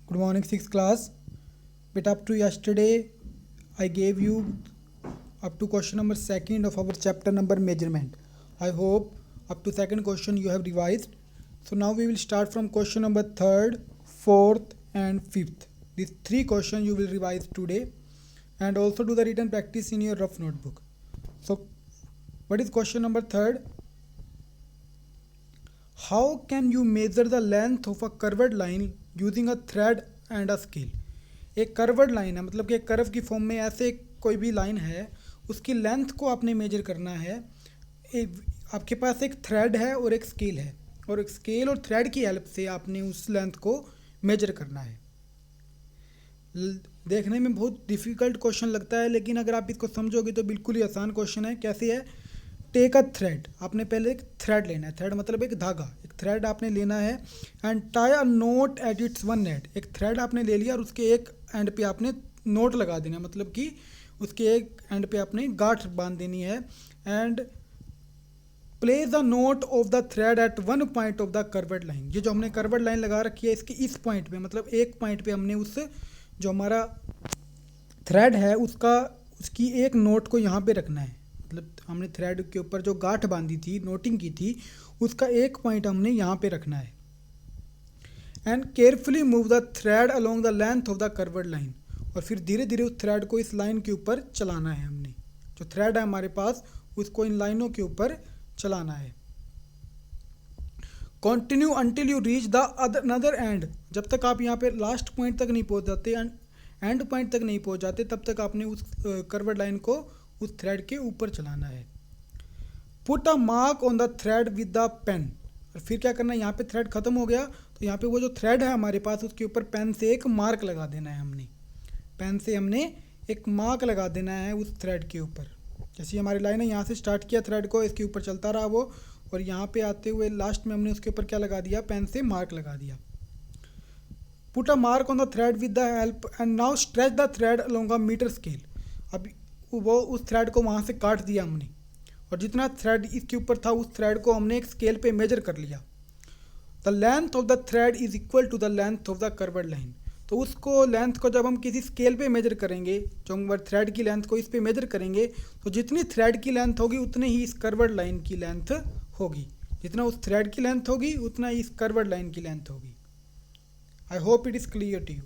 Good morning, sixth class. But up to yesterday, I gave you up to question number second of our chapter number measurement. I hope up to second question you have revised. So now we will start from question number third, fourth, and fifth. These three questions you will revise today, and also do the written practice in your rough notebook. So, what is question number third? How can you measure the length of a curved line using a thread and a scale? एक curved line है, मतलब कि एक curve की form में ऐसे कोई भी लाइन है, उसकी लेंथ को आपने मेजर करना है। आपके पास एक थ्रेड है और एक स्केल है, और एक स्केल और थ्रेड की हेल्प से आपने उस लेंथ को मेजर करना है। देखने में बहुत डिफ़िकल्ट क्वेश्चन लगता है, लेकिन अगर आप इसको समझोगे तो बिल्कुल ही आसान क्वेश्चन है। कैसे है? टेक अ थ्रेड, आपने पहले एक थ्रेड लेना है। थ्रेड मतलब एक धागा, एक थ्रेड आपने लेना है। And tie a note at its one and, एक थ्रेड आपने ले लिया और उसके एक एंड पे आपने नोट लगा देना, मतलब कि उसके एक एंड पे आपने गांठ बांध देनी है। And place the knot of the thread at one point of the curved line, ये जो हमने कर्वड लाइन लगा रखी है इसके इस पॉइंट पे, मतलब एक पॉइंट पे हमने उस जो हमारा थ्रेड है उसकी एक नोट को यहाँ पे रखना है। मतलब हमने थ्रेड के ऊपर जो गांठ बांधी थी, नोटिंग की थी, उसका एक पॉइंट हमने यहाँ पे रखना है। And carefully move the thread along the length of the curved line, और फिर धीरे धीरे उस थ्रेड को इस लाइन के ऊपर चलाना है। हमने जो थ्रेड है हमारे पास उसको इन लाइनों के ऊपर चलाना है। Continue until you reach the another and, जब तक आप यहाँ पे लास्ट पॉइंट तक नहीं पहुँच जाते, एंड पॉइंट तक नहीं पहुँच जाते, तब तक आपने उस कर्वड लाइन को उस थ्रेड के ऊपर चलाना है। Put a mark on the thread with the pen, और फिर क्या करना है, यहाँ पे थ्रेड खत्म हो गया तो यहाँ पे वो जो थ्रेड है हमारे पास उसके ऊपर पेन से एक मार्क लगा देना है। हमने पेन से हमने एक मार्क लगा देना है उस थ्रेड के ऊपर। जैसे हमारी लाइन है, यहाँ से स्टार्ट किया थ्रेड को, इसके ऊपर चलता रहा वो, और यहाँ पे आते हुए लास्ट में हमने उसके ऊपर क्या लगा दिया, पेन से मार्क लगा दिया। Put a mark on the thread with the help and now stretch the thread along a metre scale. अब वो उस थ्रेड को वहाँ से काट दिया हमने, और जितना थ्रेड इसके ऊपर था उस थ्रेड को हमने एक स्केल पे मेजर कर लिया। The length of the thread is equal to the length of the curved line, तो उसको लेंथ को जब हम किसी स्केल पे मेजर करेंगे, जो हम थ्रेड की लेंथ को इस पे मेजर करेंगे, तो जितनी थ्रेड की लेंथ होगी उतनी ही इस कर्वड लाइन की लेंथ होगी। जितना उस थ्रेड की लेंथ होगी उतना ही इस कर्वड लाइन की लेंथ होगी। I hope it is clear to you.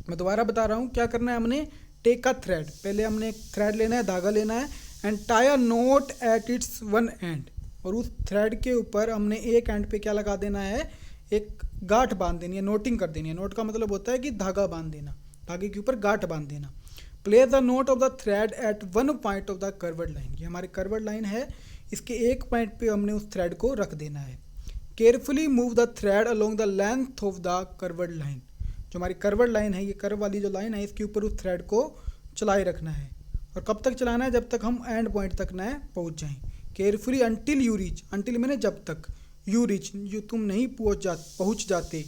मैं दोबारा बता रहा हूँ क्या करना है। हमने टेक अ थ्रेड, पहले हमने एक थ्रेड लेना है, धागा लेना है। And tie a note at its one and, और उस थ्रेड के ऊपर हमने एक एंड पे क्या लगा देना है, एक गांठ बांध देनी है, नोटिंग कर देनी है। नोट का मतलब होता है कि धागा बांध देना, धागे के ऊपर गांठ बांध देना। Place the knot of the thread at one point of the curved line, ये हमारी कर्वड लाइन है, इसके एक पॉइंट पे हमने उस थ्रेड को रख देना है। Carefully move the thread along the length of the curved line, जो हमारी कर्वड लाइन है, ये कर्व वाली जो लाइन है, इसके ऊपर उस थ्रेड को चलाए रखना है। और कब तक चलाना है? जब तक हम एंड पॉइंट तक न पहुंच जाएं। Carefully until you reach, until मैंने जब तक, यू रीच जो तुम नहीं पहुंच जाते,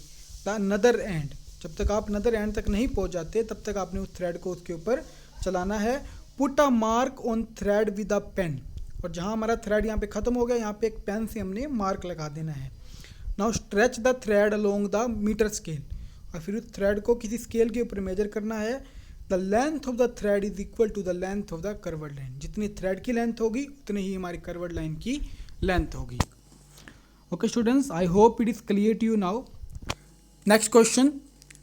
द नदर एंड, जब तक आप नदर एंड तक नहीं पहुंच जाते तब तक आपने उस थ्रेड को उसके ऊपर चलाना है। Put a mark on thread with a pen, और जहाँ हमारा थ्रेड यहाँ पे ख़त्म हो गया, यहाँ पे एक पेन से हमने मार्क लगा देना है। Now stretch the thread along the metre scale, और फिर उस थ्रेड को किसी स्केल के ऊपर मेजर करना है। The length of the thread is equal to the length of the curved line, जितनी थ्रेड की लेंथ होगी उतनी ही हमारी कर्वड लाइन की लेंथ होगी। Okay students, I hope it is clear to you now. Next question,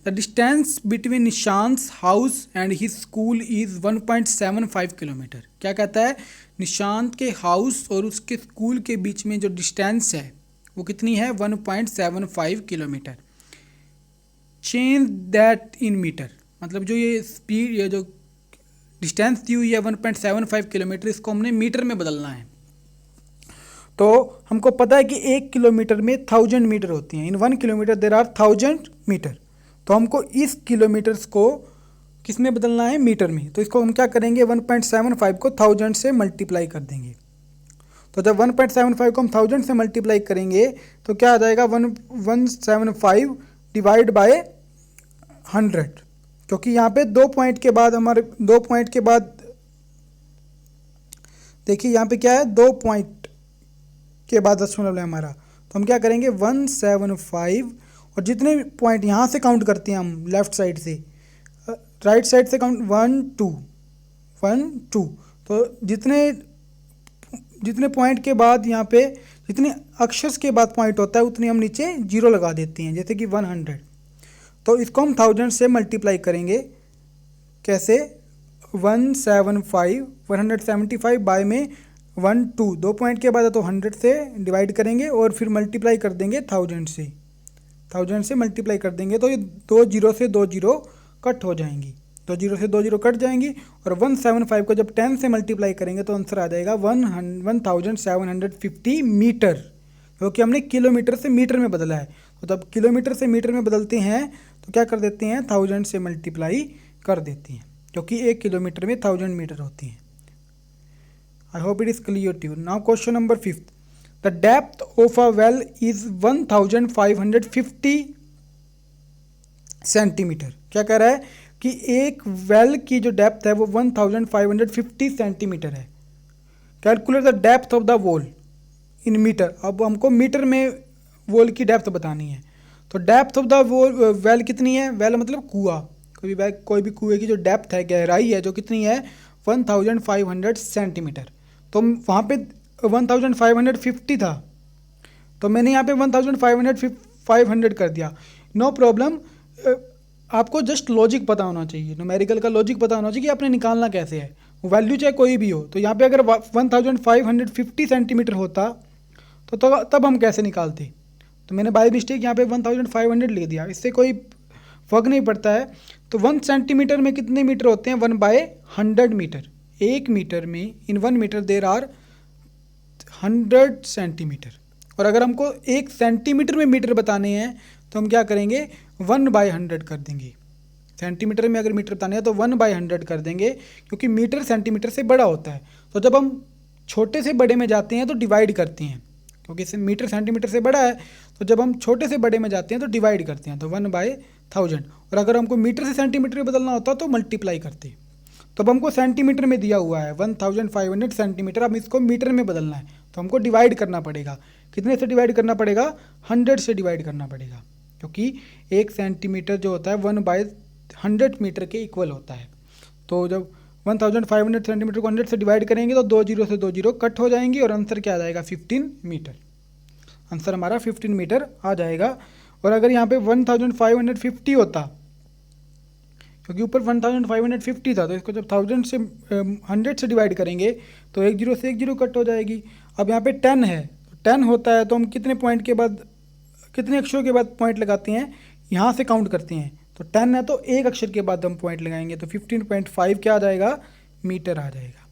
the distance between Nishant house and his school is 1.75 kilometre. क्या कहता है? निशांत के हाउस और उसके स्कूल के बीच में जो डिस्टेंस है वो कितनी है? 1.75 kilometre. Change that in metre, मतलब जो ये स्पीड, ये जो डिस्टेंस दी हुई है 1.75 किलोमीटर, इसको हमने मीटर में बदलना है। तो हमको पता है कि 1 किलोमीटर में 1000 मीटर होती हैं। इन 1 किलोमीटर देर आर 1000 मीटर। तो हमको इस किलोमीटर्स को किस में बदलना है? मीटर में। तो इसको हम क्या करेंगे, 1.75 को 1000 से मल्टीप्लाई कर देंगे। तो जब 1.75 को हम 1000 से मल्टीप्लाई करेंगे तो क्या आ जाएगा? 175 डिवाइड बाय 100, क्योंकि यहाँ पे 2 पॉइंट के बाद हमारे 2 पॉइंट के बाद देखिए यहाँ पे क्या है, 2 पॉइंट के बाद दशमलव है हमारा। तो हम क्या करेंगे 175, और जितने पॉइंट यहाँ से काउंट करते हैं हम लेफ़्ट साइड से, राइट साइड से काउंट 1 2 1 2, तो जितने जितने पॉइंट के बाद यहाँ पे जितने अक्षर के बाद पॉइंट होता है उतनी हम नीचे जीरो लगा देते हैं, जैसे कि 100। तो इसको हम 1000 से मल्टीप्लाई करेंगे। कैसे? 175 बाय में 1 2, 2 पॉइंट के बाद है तो 100 से डिवाइड करेंगे और फिर मल्टीप्लाई कर देंगे 1000 से, 1000 से मल्टीप्लाई कर देंगे तो ये 2 जीरो से 2 जीरो कट हो जाएंगी, 2 जीरो से 2 जीरो कट जाएंगी। और 175 को जब 10 से मल्टीप्लाई करेंगे तो आंसर आ जाएगा 1750 मीटर, क्योंकि हमने किलोमीटर से मीटर में बदला है। तो जब किलोमीटर से मीटर में बदलते हैं तो क्या कर देते हैं, 1000 से मल्टीप्लाई कर देते हैं, क्योंकि 1 किलोमीटर में 1000 मीटर होती हैं। I hope it is clear to you. Now question number 5, the depth of a well is 1550 centimetre. क्या कह रहा है कि एक वेल की जो डेप्थ है वो 1550 सेंटीमीटर है। Calculate the depth of the wall in metre. अब हमको मीटर में वॉल की डेप्थ बतानी है। तो डेप्थ ऑफ द वेल कितनी है? वेल मतलब कुआं, कोई भी कुएं की जो डेप्थ है, गहराई है, जो कितनी है 1500 सेंटीमीटर। तो वहाँ पे 1550 था, तो मैंने यहाँ पे 1500 कर दिया। नो प्रॉब्लम, आपको जस्ट लॉजिक पता होना चाहिए, न्यूमेरिकल का लॉजिक पता होना चाहिए कि आपने निकालना कैसे है, वैल्यू चाहे कोई भी हो। तो यहाँ पे अगर 1550 सेंटीमीटर होता तो तब हम कैसे निकालते? तो मैंने बाय मिस्टेक यहाँ पे 1500 लिख दिया, इससे कोई फर्क नहीं पड़ता है। तो 1 सेंटीमीटर में कितने मीटर होते हैं? 1/100 मीटर। 1 मीटर में, इन 1 मीटर देर आर 100 सेंटीमीटर। और अगर हमको 1 सेंटीमीटर में मीटर बताने हैं तो हम क्या करेंगे, 1/100 कर देंगे। सेंटीमीटर में अगर मीटर बताने हैं तो 1/100 कर देंगे, क्योंकि मीटर सेंटीमीटर से बड़ा होता है। तो जब हम छोटे से बड़े में जाते हैं तो डिवाइड करते हैं, क्योंकि मीटर सेंटीमीटर से बड़ा है। तो जब हम छोटे से बड़े में जाते हैं तो डिवाइड करते हैं, तो 1/1000। और अगर हमको मीटर से सेंटीमीटर में बदलना होता तो मल्टीप्लाई करते। तो अब हमको सेंटीमीटर में दिया हुआ है 1500 सेंटीमीटर, अब इसको मीटर में बदलना है तो हमको डिवाइड करना पड़ेगा। कितने से डिवाइड करना पड़ेगा? 100 से डिवाइड करना पड़ेगा, क्योंकि 1 सेंटीमीटर जो होता है 1/100 मीटर के इक्वल होता है। तो जब 1500 सेंटीमीटर को 100 से डिवाइड करेंगे तो 2 जीरो से 2 जीरो कट हो जाएंगी और आंसर क्या आ जाएगा? 15 मीटर। आंसर हमारा 15 मीटर आ जाएगा। और अगर यहाँ पे 1550 होता, क्योंकि ऊपर 1550 था, तो इसको जब 1000 से 100 से डिवाइड करेंगे तो 1 जीरो से 1 जीरो कट हो जाएगी। अब यहाँ पे 10 है, 10 होता है तो हम कितने पॉइंट के बाद, कितने अक्षरों के बाद पॉइंट लगाते हैं, यहाँ से काउंट करते हैं। तो 10 है तो एक अक्षर के बाद हम पॉइंट लगाएंगे, तो 15.5 क्या आ जाएगा? मीटर आ जाएगा,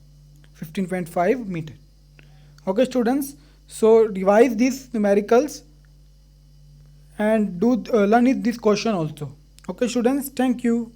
15.5 metre. Okay students, so revise this numericals and do learn this question also. Okay students, thank you.